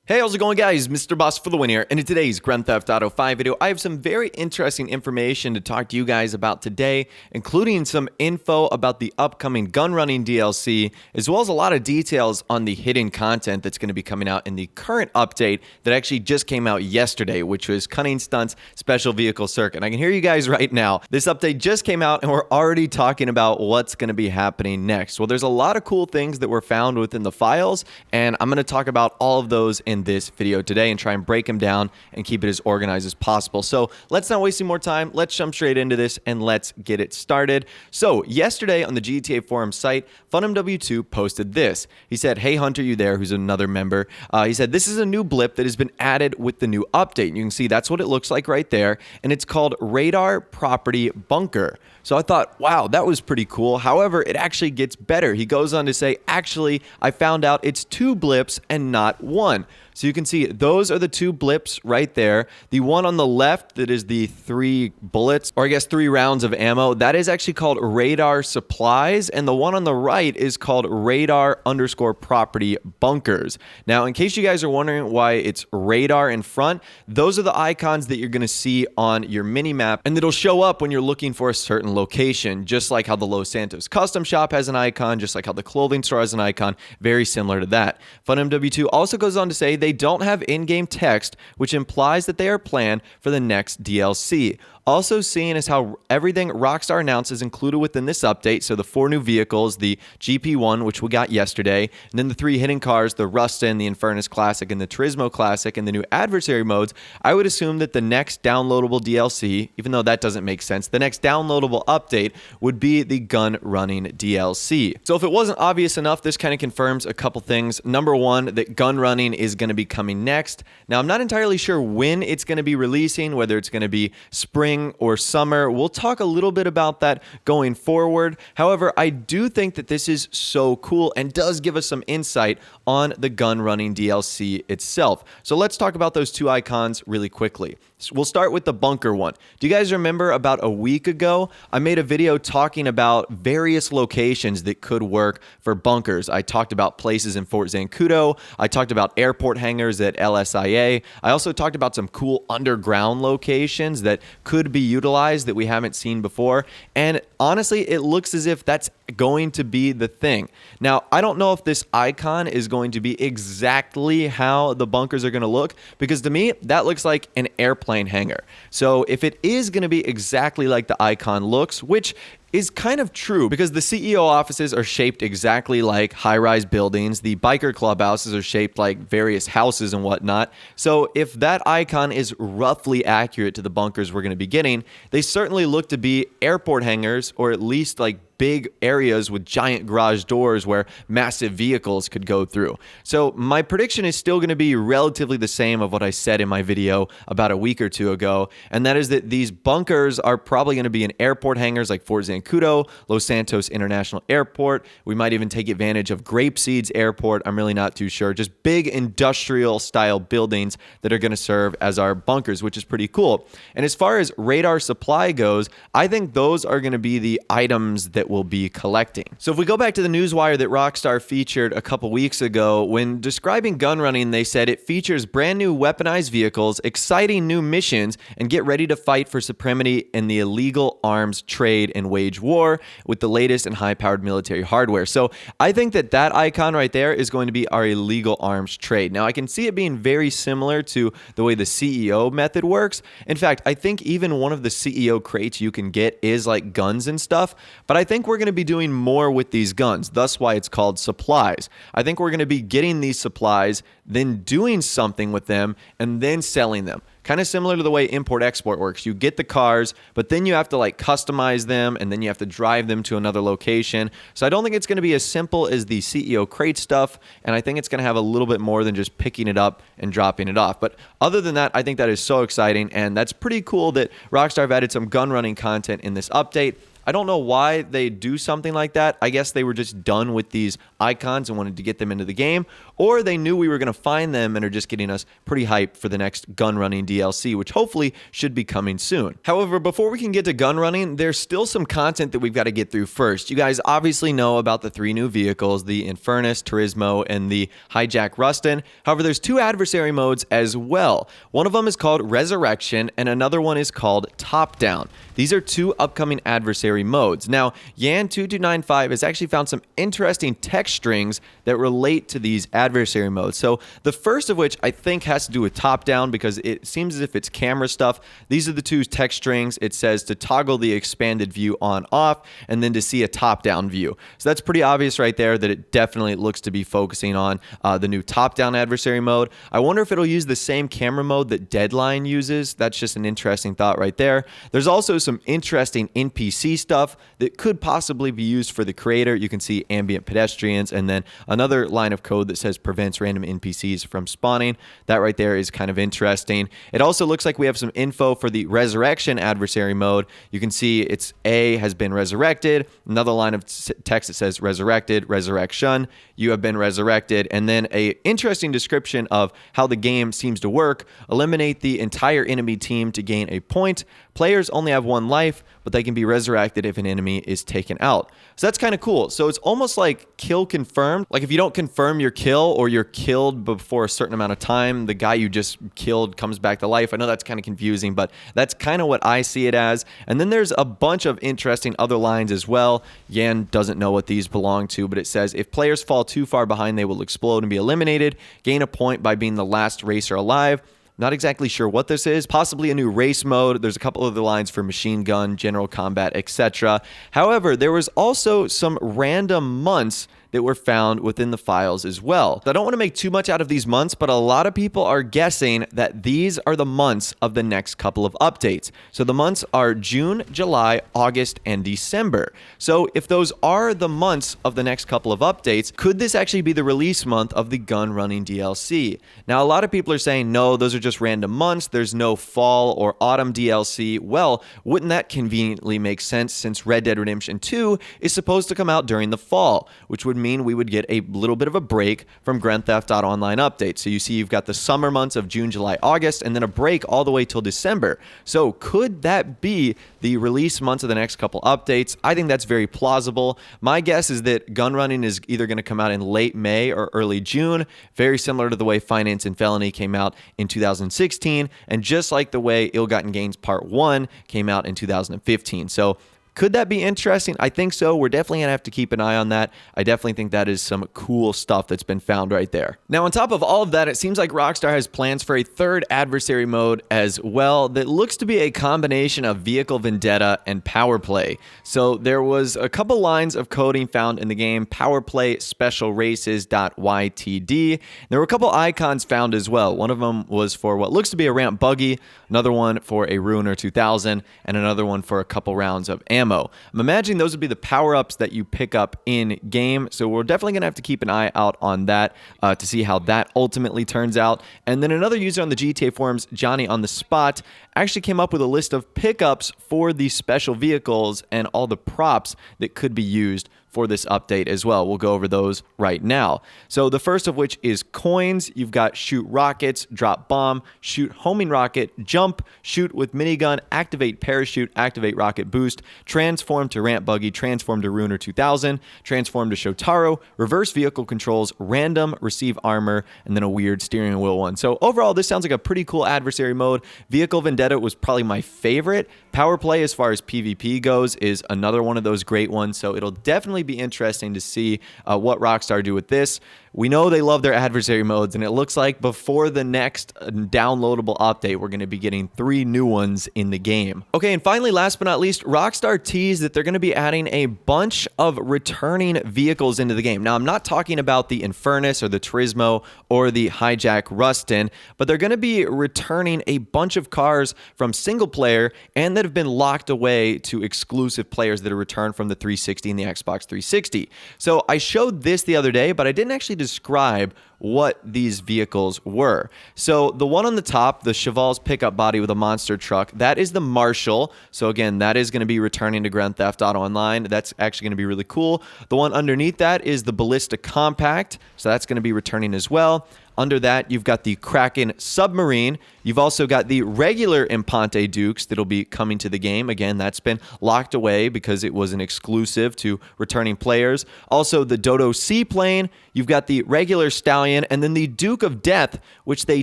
Hey, how's it going, guys? Mr. Boss for the win here, and in today's Grand Theft Auto 5 video, I have some very interesting information to talk to you guys about today, including some info about the upcoming Gunrunning DLC, as well as a lot of details on the hidden content that's going to be coming out in the current update that actually just came out yesterday, which was Cunning Stunts Special Vehicle Circuit. And I can hear you guys right now. This update just came out, and we're already talking about what's going to be happening next. Well, there's a lot of cool things that were found within the files, and I'm going to talk about all of those in this video today and try and break them down and keep it as organized as possible. So let's not waste any more time. Let's jump straight into this and let's get it started. So yesterday on the GTA forum site, FunMW2 posted this. He said, "Hey Hunter, you there?" Who's another member. He said, "This is a new blip that has been added with the new update." And you can see that's what it looks like right there. And it's called Radar Property Bunker. So I thought, wow, that was pretty cool. However, it actually gets better. He goes on to say, actually, I found out it's 2 blips and not 1. So you can see those are the 2 blips right there. The one on the left that is the 3 bullets, or I guess 3 rounds of ammo, that is actually called radar supplies. And the one on the right is called radar_property bunkers. Now, in case you guys are wondering why it's radar in front, those are the icons that you're going to see on your mini map, and it'll show up when you're looking for a certain location, just like how the Los Santos custom shop has an icon, just like how the clothing store has an icon, very similar to that. FunMW2 also goes on to say they don't have in-game text, which implies that they are planned for the next DLC. Also seeing is how everything Rockstar announced is included within this update. So the 4 new vehicles, the GP1, which we got yesterday, and then the 3 hidden cars, the Rustin, the Infernus Classic, and the Turismo Classic, and the new Adversary modes. I would assume that the next downloadable DLC, even though that doesn't make sense, the next downloadable update would be the Gunrunning DLC. So if it wasn't obvious enough, this kind of confirms a couple things. Number one, that Gunrunning is going to be coming next. Now, I'm not entirely sure when it's going to be releasing, whether it's going to be spring or summer. We'll talk a little bit about that going forward. However, I do think that this is so cool and does give us some insight on the Gunrunning DLC itself. So let's talk about those 2 icons really quickly. So we'll start with the bunker one. Do you guys remember about a week ago, I made a video talking about various locations that could work for bunkers. I talked about places in Fort Zancudo. I talked about airport hangars at LSIA. I also talked about some cool underground locations that could be utilized that we haven't seen before. And honestly, it looks as if that's going to be the thing. Now, I don't know if this icon is going to be exactly how the bunkers are going to look, because to me, that looks like an airplane hangar. So if it is going to be exactly like the icon looks, which is kind of true because the CEO offices are shaped exactly like high-rise buildings. The biker clubhouses are shaped like various houses and whatnot. So if that icon is roughly accurate to the bunkers we're going to be getting, they certainly look to be airport hangars, or at least like big areas with giant garage doors where massive vehicles could go through. So my prediction is still going to be relatively the same of what I said in my video about a week or 2 ago, and that is that these bunkers are probably going to be in airport hangars like Fort Zancudo, Los Santos International Airport. We might even take advantage of Grapeseeds Airport. I'm really not too sure. Just big industrial style buildings that are going to serve as our bunkers, which is pretty cool. And as far as radar supply goes, I think those are going to be the items that we'll be collecting. So if we go back to the newswire that Rockstar featured a couple weeks ago, when describing Gunrunning, they said it features brand new weaponized vehicles, exciting new missions, and get ready to fight for supremacy in the illegal arms trade and wage war with the latest and high-powered military hardware. So I think that that icon right there is going to be our illegal arms trade. Now, I can see it being very similar to the way the CEO method works. In fact, I think even one of the CEO crates you can get is like guns and stuff, but I think we're going to be doing more with these guns. That's why it's called supplies. I think we're going to be getting these supplies, then doing something with them, and then selling them. Kind of similar to the way import-export works. You get the cars, but then you have to like customize them, and then you have to drive them to another location. So I don't think it's going to be as simple as the CEO crate stuff, and I think it's going to have a little bit more than just picking it up and dropping it off. But other than that, I think that is so exciting, and that's pretty cool that Rockstar have added some gun running content in this update. I don't know why they do something like that. I guess they were just done with these icons and wanted to get them into the game, or they knew we were going to find them and are just getting us pretty hyped for the next gun running DLC, which hopefully should be coming soon. However, before we can get to gun running, there's still some content that we've got to get through first. You guys obviously know about the 3 new vehicles, the Infernus, Turismo, and the Hijack Rustin. However, there's 2 adversary modes as well. One of them is called Resurrection, and another one is called Top Down. These are 2 upcoming adversary modes. Now, Yan2295 has actually found some interesting text strings that relate to these adversary modes. So the first of which I think has to do with top down, because it seems as if it's camera stuff. These are the 2 text strings. It says to toggle the expanded view on off, and then to see a top down view. So that's pretty obvious right there that it definitely looks to be focusing on the new top down adversary mode. I wonder if it'll use the same camera mode that Deadline uses. That's just an interesting thought right there. There's also some interesting NPC stuff that could possibly be used for the creator. You can see ambient pedestrians, and then another line of code that says prevents random NPCs from spawning. That right there is kind of interesting. It also looks like we have some info for the Resurrection adversary mode. You can see it's A has been resurrected, another line of text that says resurrected, resurrection, you have been resurrected, and then a interesting description of how the game seems to work. Eliminate the entire enemy team to gain a point. Players only have 1 life, but they can be resurrected if an enemy is taken out. So that's kind of cool. So it's almost like kill confirmed. Like if you don't confirm your kill, or you're killed before a certain amount of time, the guy you just killed comes back to life. I know that's kind of confusing, but that's kind of what I see it as. And then there's a bunch of interesting other lines as well. Yan doesn't know what these belong to, but it says if players fall too far behind, they will explode and be eliminated. Gain a point by being the last racer alive. Not exactly sure what this is. Possibly a new race mode. There's a couple other lines for machine gun, general combat, etc. However, there was also some random months that were found within the files as well. I don't want to make too much out of these months, but a lot of people are guessing that these are the months of the next couple of updates. So the months are June, July, August, and December. So if those are the months of the next couple of updates, could this actually be the release month of the gun running DLC? Now, a lot of people are saying, no, those are just random months. There's no fall or autumn DLC. Well, wouldn't that conveniently make sense, since Red Dead Redemption 2 is supposed to come out during the fall, which would mean we would get a little bit of a break from Grand Theft Auto Online updates. So you see you've got the summer months of June, July, August, and then a break all the way till December. So could that be the release months of the next couple updates? I think that's very plausible. My guess is that gun running is either going to come out in late May or early June, very similar to the way Finance and Felony came out in 2016, and just like the way Ill-Gotten Gains Part 1 came out in 2015. So could that be interesting? I think so. We're definitely going to have to keep an eye on that. I definitely think that is some cool stuff that's been found right there. Now, on top of all of that, it seems like Rockstar has plans for a 3rd adversary mode as well that looks to be a combination of vehicle vendetta and power play. So there was a couple lines of coding found in the game, power play special races.ytd. There were a couple icons found as well. One of them was for what looks to be a ramp buggy, another one for a Ruiner 2000, and another one for a couple rounds of ammo. I'm imagining those would be the power-ups that you pick up in-game, so we're definitely going to have to keep an eye out on that to see how that ultimately turns out. And then another user on the GTA forums, Johnny on the Spot, actually came up with a list of pickups for these special vehicles and all the props that could be used for this update as well. We'll go over those right now. So the first of which is coins. You've got shoot rockets, drop bomb, shoot homing rocket, jump, shoot with minigun, activate parachute, activate rocket boost, transform to ramp buggy, transform to Ruiner 2000, transform to Shotaro, reverse vehicle controls, random, receive armor, and then a weird steering wheel one. So overall, this sounds like a pretty cool adversary mode. Vehicle Vendetta was probably my favorite. Power play, as far as PvP goes, is another one of those great ones. So it'll definitely be interesting to see what Rockstar do with this. We know they love their adversary modes, and it looks like before the next downloadable update, we're going to be getting 3 new ones in the game. Okay, and finally, last but not least, Rockstar teased that they're going to be adding a bunch of returning vehicles into the game. Now, I'm not talking about the Infernus or the Turismo or the Hijack Rustin, but they're going to be returning a bunch of cars from single player and that have been locked away to exclusive players that are returned from the 360 and the Xbox 360. So I showed this the other day, but I didn't actually describe what these vehicles were. So the one on the top, the Cheval's pickup body with a monster truck, that is the Marshall. So again, that is going to be returning to Grand Theft Auto Online. That's actually going to be really cool. The one underneath that is the Ballista Compact. So that's going to be returning as well. Under that, you've got the Kraken Submarine. You've also got the regular Impante Dukes that'll be coming to the game. Again, that's been locked away because it was an exclusive to returning players. Also, the Dodo Seaplane. You've got the regular Stallion, and then the Duke of Death, which they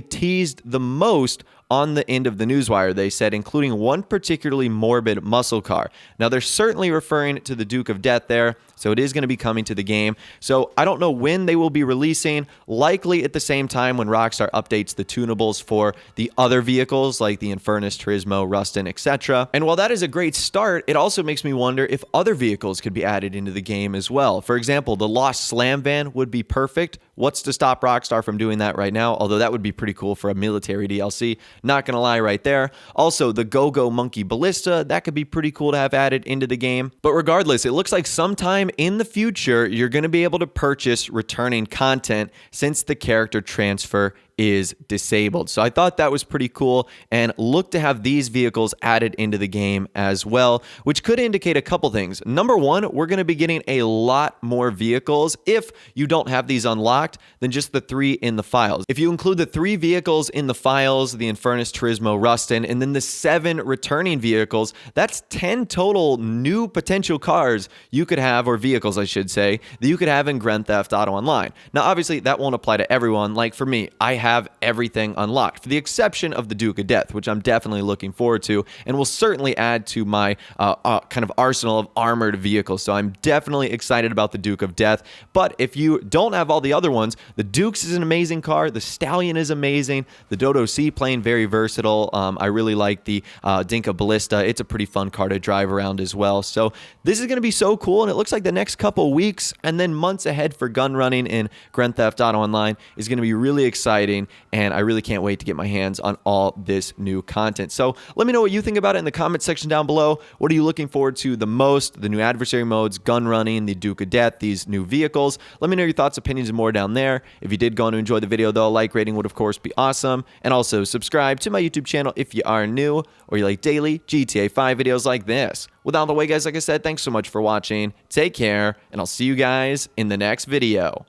teased the most on the end of the newswire, they said, including one particularly morbid muscle car. Now, they're certainly referring to the Duke of Death there, so it is going to be coming to the game. So I don't know when they will be releasing, likely at the same time when Rockstar updates the tunables for the other vehicles like the Infernus, Turismo, Rustin, etc. And while that is a great start, it also makes me wonder if other vehicles could be added into the game as well. For example, the Lost Slam Van would be perfect. What's to stop Rockstar from doing that right now? Although that would be pretty cool for a military DLC. Not going to lie right there. Also, the Go-Go Monkey Ballista, that could be pretty cool to have added into the game. But regardless, it looks like sometime in the future, you're going to be able to purchase returning content since the character transfer is disabled. So I thought that was pretty cool and look to have these vehicles added into the game as well, which could indicate a couple things. Number one, we're going to be getting a lot more vehicles if you don't have these unlocked than just the 3 in the files. If you include the 3 vehicles in the files, the Infernus, Turismo, Rustin, and then the 7 returning vehicles, that's 10 total new potential cars you could have, or vehicles I should say, that you could have in Grand Theft Auto Online. Now obviously that won't apply to everyone. Like for me, I have everything unlocked, for the exception of the Duke of Death, which I'm definitely looking forward to, and will certainly add to my kind of arsenal of armored vehicles. So I'm definitely excited about the Duke of Death. But if you don't have all the other ones, the Dukes is an amazing car, the Stallion is amazing, the Dodo Seaplane, very versatile. I really like the Dinka Ballista. It's a pretty fun car to drive around as well. So this is going to be so cool, and it looks like the next couple weeks and then months ahead for gun running in Grand Theft Auto Online is going to be really exciting. And I really can't wait to get my hands on all this new content. So let me know what you think about it in the comment section down below. What are you looking forward to the most? The new adversary modes, gun running, the Duke of Death, these new vehicles. Let me know your thoughts, opinions, and more down there. If you did go on to enjoy the video though, a like rating would of course be awesome. And also subscribe to my YouTube channel if you are new or you like daily GTA 5 videos like this. With all the way guys, like I said, thanks so much for watching. Take care, and I'll see you guys in the next video.